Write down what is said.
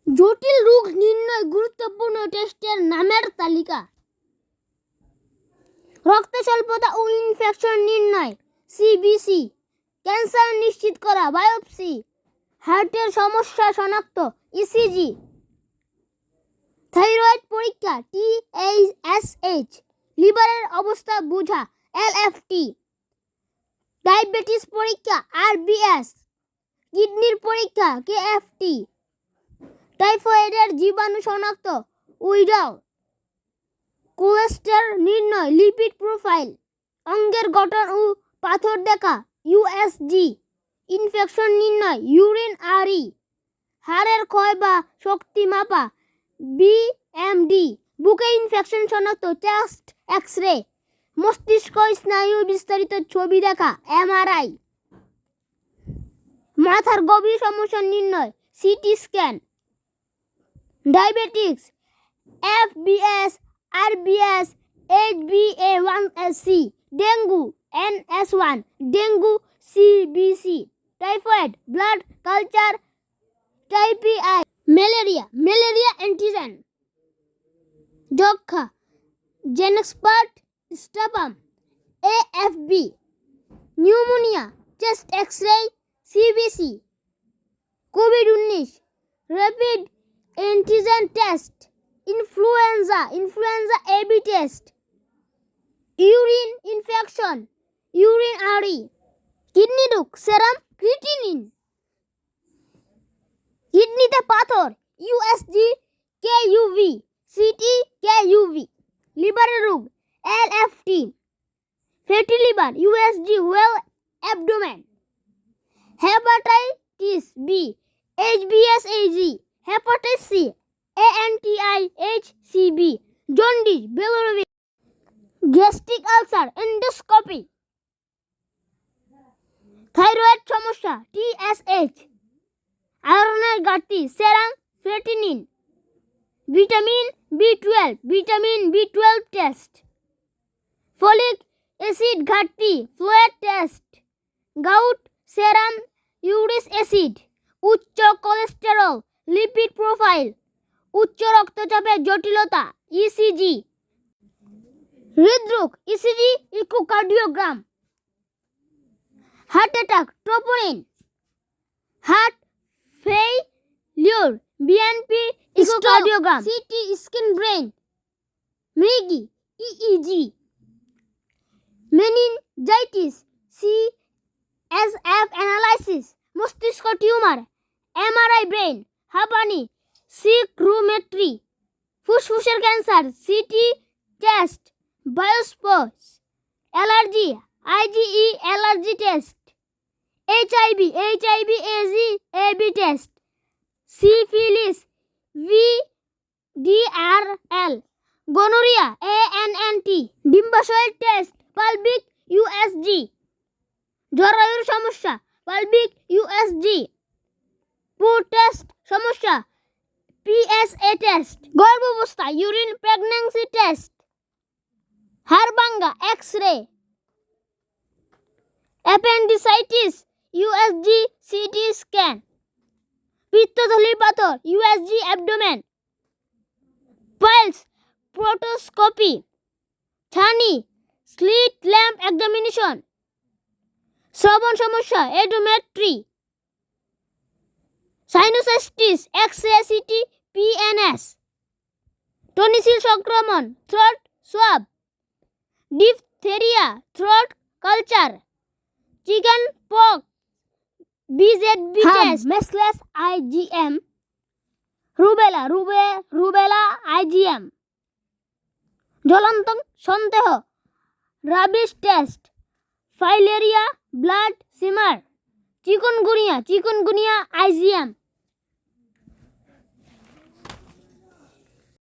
জটিল রোগ নির্ণয় গুরুত্বপূর্ণ টেস্টের নামের তালিকা। রক্ত স্বল্পতা ও ইনফেকশন নির্ণয় সিবিসি, ক্যান্সার নিশ্চিত করা বায়োপসি, হার্টের সমস্যা শনাক্ত ইসিজি, থাইরয়েড পরীক্ষা TSH, লিভারের অবস্থা বোঝা LFT, ডায়াবেটিস পরীক্ষা RBS, কিডনির পরীক্ষা KFT, টাইফয়েডের জীবাণু শনাক্ত উইডাল, কোলেস্টেরল নির্ণয় লিপিড প্রোফাইল, অঙ্গের গঠন ও পাথর দেখা USG, ইনফেকশন নির্ণয় ইউরিন আরই, হাড়ের ক্ষয় বা শক্তি মাপা BMD, বুকে ইনফেকশন শনাক্ত চেস্ট এক্স-রে, মস্তিষ্ক স্নায়ু বিস্তারিত ছবি দেখা MRI, মাথার গভীর সমস্যা নির্ণয় CT scan, diabetics FBS, RBS, HbA1c, dengue NS1, dengue CBC, typhoid blood culture টাইপিআই, ম্যালেরিয়া অ্যান্টিজেন, যক্ষা GeneXpert sputum AFB, pneumonia chest X ray CBC, Covid rapid antigen test, influenza AB test, urine infection urine R E, kidney রোগ serum creatinine, কিডনিতে পাথর USG KUV, CT KUV, লিভারের রোগ LFT, fatty liver USG whole abdomen, hepatitis B HBsAg, hepatitis C ANTIHCB, jaundice bilirubin, gastric ulcer endoscopy, thyroid সমস্যা TSH, আয়রনের ঘাটতি serum ferritin, vitamin B12 test, folic acid ঘাটতি fluid test, gout serum uric acid, উচ্চ cholesterol lipid profile, উচ্চ রক্তচাপের জটিলতা ECG, হৃদরোগ ECG echocardiogram, heart attack troponin, heart failure BNP echocardiogram, CT scan brain মৃগী EEG, মেনিনজাইটিস CSF অ্যানালাইসিস, মস্তিষ্ক tumour MRI brain হাঁপানি সিক্রোমেট্রি, ফুসফুসের ক্যান্সার CT টেস্ট, বায়োস্পোর্স, allergy IgE allergy test, HIV AB test, syphilis VDRL, gonorrhoea ANNT, ডিম্বাশয়ের test pelvic USG, জরায়ুর সমস্যা pelvic USG, test সমস্যা PSA test, গর্ভাবস্থা ইউরিন প্রেগন্যান্সি টেস্ট, হাড়ভাঙ্গা X ray, appendicitis USG CT scan, পিত্তথলির পাথর USG অ্যাবডোমেন, পাইলস প্রোটোস্কোপি, ছানি স্লিট ল্যাম্প এক্সামিনেশন, শ্রবণ সমস্যা audiometry, sinusitis X-ray CT PNS, tonsil সংক্রমণ throat swab, diphtheria throat culture, chicken pox BZB test, measles IgM, rubella IgM, জ্বলন্ত সন্দেহ rabies test, filaria blood smear, chikungunya IgM,